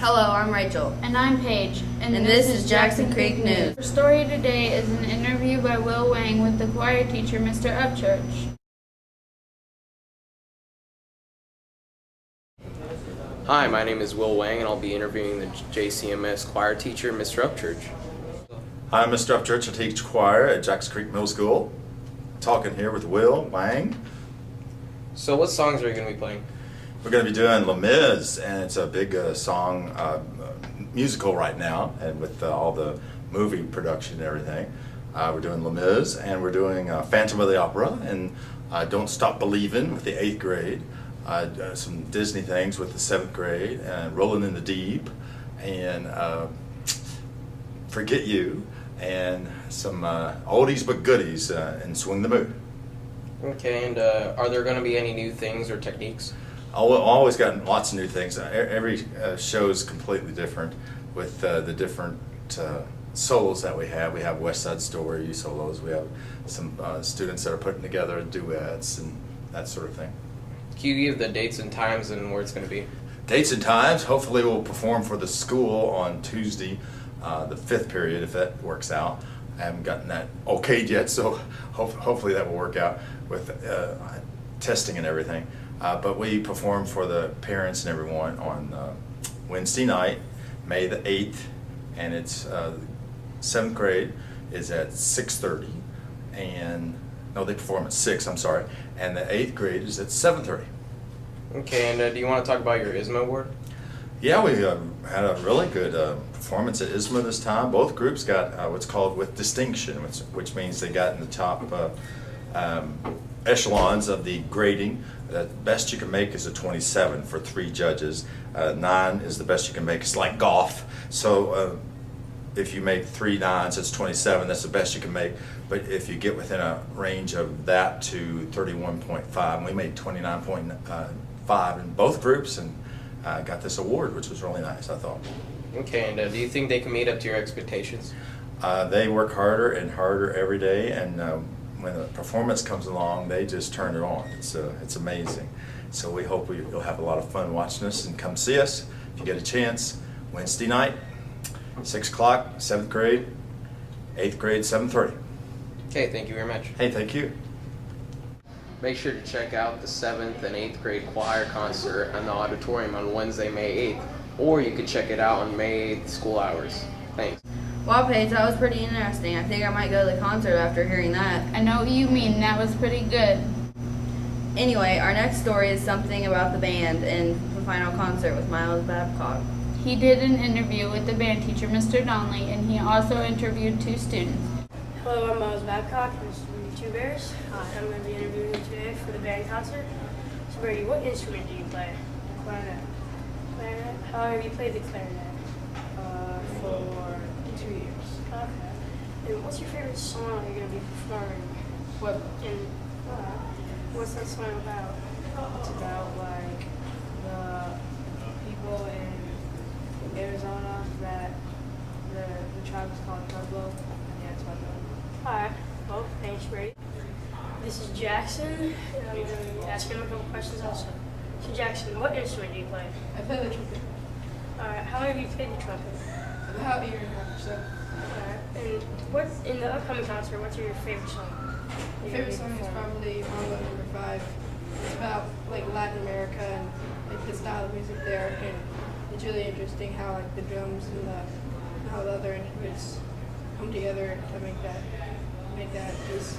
Hello, I'm Rachel. And I'm Paige. And this is Jackson Creek News. Our story today is an interview by Will Wang with the choir teacher, Mr. Upchurch. Hi, my name is Will Wang, and I'll be interviewing the JCMS choir teacher, Mr. Upchurch. Hi, I'm Mr. Upchurch. I teach choir at Jackson Creek Middle School. Talking here with Will Wang. So what songs are you going to be playing? We're going to be doing Les Mis, and it's a big song musical right now, and with all the movie production and everything. We're doing Les Mis, and we're doing Phantom of the Opera, and Don't Stop Believin' with the 8th grade. Some Disney things with the 7th grade, and Rollin' in the Deep, and Forget You, and some oldies but goodies, and Swing the Mood. Okay, and are there going to be any new things or techniques? Always got lots of new things. Every show is completely different with the different solos that we have. We have West Side Story solos. We have some students that are putting together duets and that sort of thing. Can you give the dates and times and where it's going to be? Dates and times. Hopefully we'll perform for the school on Tuesday, the 5th period, if that works out. I haven't gotten that okayed yet, so hopefully that will work out with testing and everything. But we perform for the parents and everyone on Wednesday night, May the 8th, and it's 7th grade is at 6:30, and no, they perform at 6. I'm sorry, and the 8th grade is at 7:30. Okay, and do you want to talk about your ISMA award? Yeah, we had a really good performance at ISMA this time. Both groups got what's called with distinction, which means they got in the top echelons of the grading. The best you can make is a 27 for 3 judges. 9 is the best you can make. It's like golf. So if you make 3 9s, it's 27. That's the best you can make. But if you get within a range of that to 31.5, and we made 29.5 in both groups, and got this award, which was really nice, I thought. Okay, and do you think they can meet up to your expectations? They work harder and harder every day, and when the performance comes along, they just turn it on. It's amazing. So we hope you'll have a lot of fun watching us, and come see us if you get a chance. Wednesday night, 6 o'clock, 7th grade, 8th grade, 7:30. Okay, thank you very much. Hey, thank you. Make sure to check out the 7th and 8th grade choir concert in the auditorium on Wednesday, May 8th, or you could check it out on May 8th school hours. Thanks. Wow, Paige, that was pretty interesting. I think I might go to the concert after hearing that. I know what you mean. That was pretty good. Anyway, our next story is something about the band and the final concert with Miles Babcock. He did an interview with the band teacher, Mr. Donnelly, and he also interviewed 2 students. Hello, I'm Miles Babcock from the Two Bears. I'm going to be interviewing you today for the band concert. So, Brady, what instrument do you play? Clarinet. Clarinet? How long have you played the clarinet? For 2 years. Okay. And what's your favorite song you're going to be performing? What's that song about? It's about, like, the people in Arizona that the tribe is called Pueblo. Yeah, that's what I'm doing. Alright, well, thanks, Brady. This is Jackson, and I'm going to be asking him a couple questions also. So, Jackson, what instrument do you play? I play the trumpet. Alright, how long have you played the trumpet? About a year and a half or so. Alright, and what's in the upcoming concert, what's your favorite song? My favorite song is probably Mambo Number 5. It's about like Latin America and like the style of music there, and it's really interesting how like the drums and how the other instruments come together to make that piece.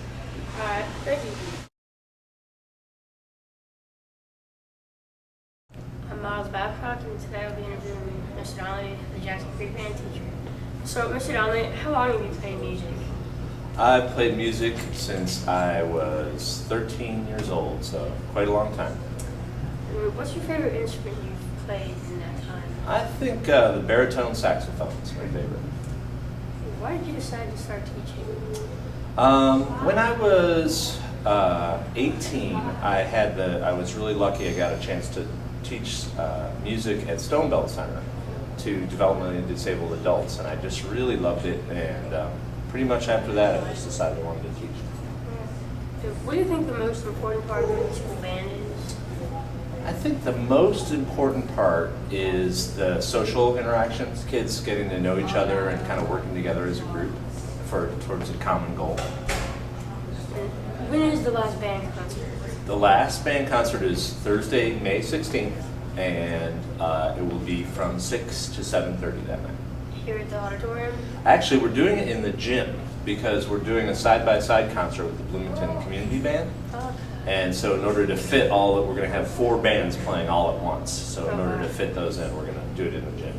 Alright, thank you. I'm Miles Babcock, and today I'll be interviewing Mr. Donnelly, the Jackson Creek band teacher. So, Mr. Donnelly, how long have you played music? I've played music since I was 13 years old, so quite a long time. And what's your favorite instrument you've played in that time? I think the baritone saxophone is my favorite. Why did you decide to start teaching? When I was 18, I was really lucky. I got a chance to teach music at Stone Belt Center to developmentally disabled adults, and I just really loved it. And pretty much after that, I just decided I wanted to teach. What do you think the most important part of the school band is? I think the most important part is the social interactions, kids getting to know each other and kind of working together as a group towards a common goal. When is the last band concert? The last band concert is Thursday, May 16th, and it will be from 6 to 7:30 that night. Here at the auditorium? Actually, we're doing it in the gym because we're doing a side-by-side concert with the Bloomington Community Band. Oh, And so in order to fit all, we're going to have 4 bands playing all at once. So in order to fit those in, we're going to do it in the gym.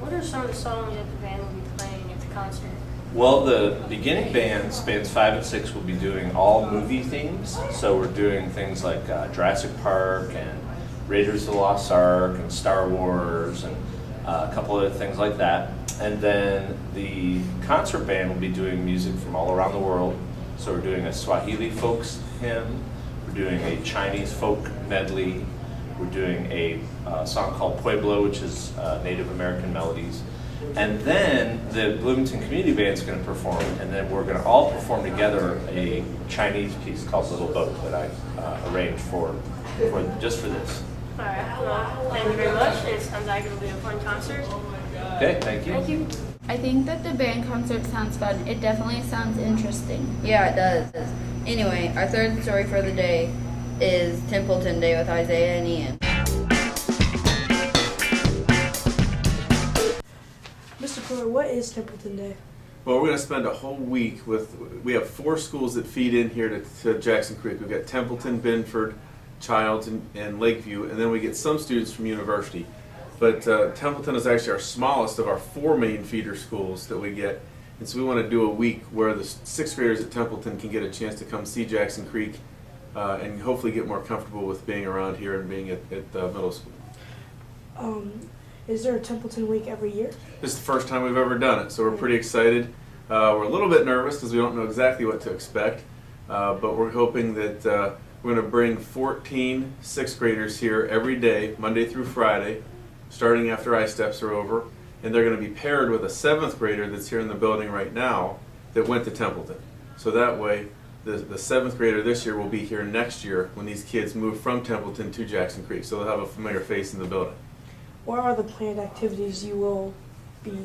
what are some of the songs that the band will be playing at the concert? Well, the beginning bands 5 and 6, will be doing all movie themes. So we're doing things like Jurassic Park and Raiders of the Lost Ark and Star Wars and a couple of things like that. And then the concert band will be doing music from all around the world. So we're doing a Swahili folks hymn, we're doing a Chinese folk medley, we're doing a song called Pueblo, which is Native American melodies. And then the Bloomington Community Band is going to perform, and then we're going to all perform together a Chinese piece called Little Boat that I arranged just for this. All right. Well, thank you very much. It sounds like it'll be a fun concert. Okay, thank you. Thank you. I think that the band concert sounds fun. It definitely sounds interesting. Yeah, it does. Anyway, our third story for the day is Templeton Day with Isaiah and Ian. Mr. Fuller, what is Templeton Day? Well, we're going to spend a whole week we have 4 schools that feed in here to Jackson Creek. We've got Templeton, Binford, Childs, and Lakeview, and then we get some students from University. But Templeton is actually our smallest of our 4 main feeder schools that we get. And so we want to do a week where the 6th graders at Templeton can get a chance to come see Jackson Creek and hopefully get more comfortable with being around here and being at the middle school. Is there a Templeton week every year? This is the first time we've ever done it, so we're pretty excited. We're a little bit nervous because we don't know exactly what to expect, but we're hoping that we're going to bring 14 6th graders here every day, Monday through Friday, starting after I-Steps are over, and they're going to be paired with a 7th grader that's here in the building right now that went to Templeton. So that way, the 7th grader this year will be here next year when these kids move from Templeton to Jackson Creek, so they'll have a familiar face in the building. What are the planned activities you will be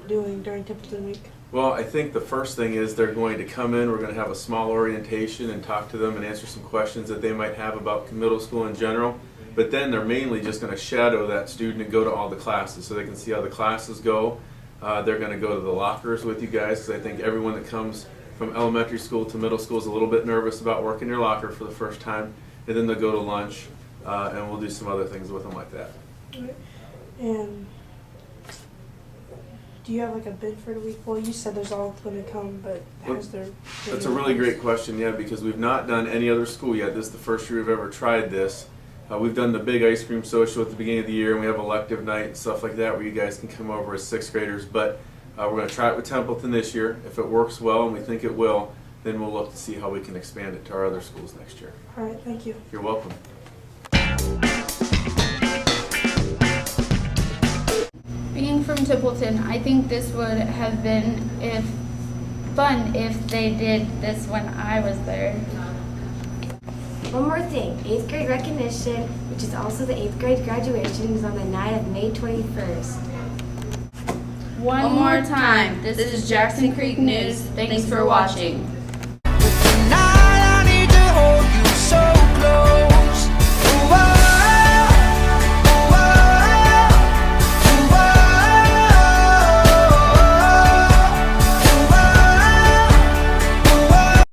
doing during Templeton week? Well, I think the first thing is they're going to come in, we're going to have a small orientation and talk to them and answer some questions that they might have about middle school in general. But then they're mainly just going to shadow that student and go to all the classes so they can see how the classes go. They're going to go to the lockers with you guys because I think everyone that comes from elementary school to middle school is a little bit nervous about working your locker for the first time. And then they'll go to lunch and we'll do some other things with them like that. And do you have like a bid for the week? Well, you said there's all going to come, but has there been That's a really great question, yeah, because we've not done any other school yet. This is the first year we've ever tried this. We've done the big ice cream social at the beginning of the year, and we have elective night and stuff like that where you guys can come over as 6th graders. But we're going to try it with Templeton this year. If it works well, and we think it will, then we'll look to see how we can expand it to our other schools next year. All right, thank you. You're welcome. Being from Templeton, I think this would have been fun if they did this when I was there. One more thing, 8th grade recognition, which is also the 8th grade graduation, is on the night of May 21st. One more time, this is Jackson Creek News. Thanks for watching. Tonight I need to hold you so close.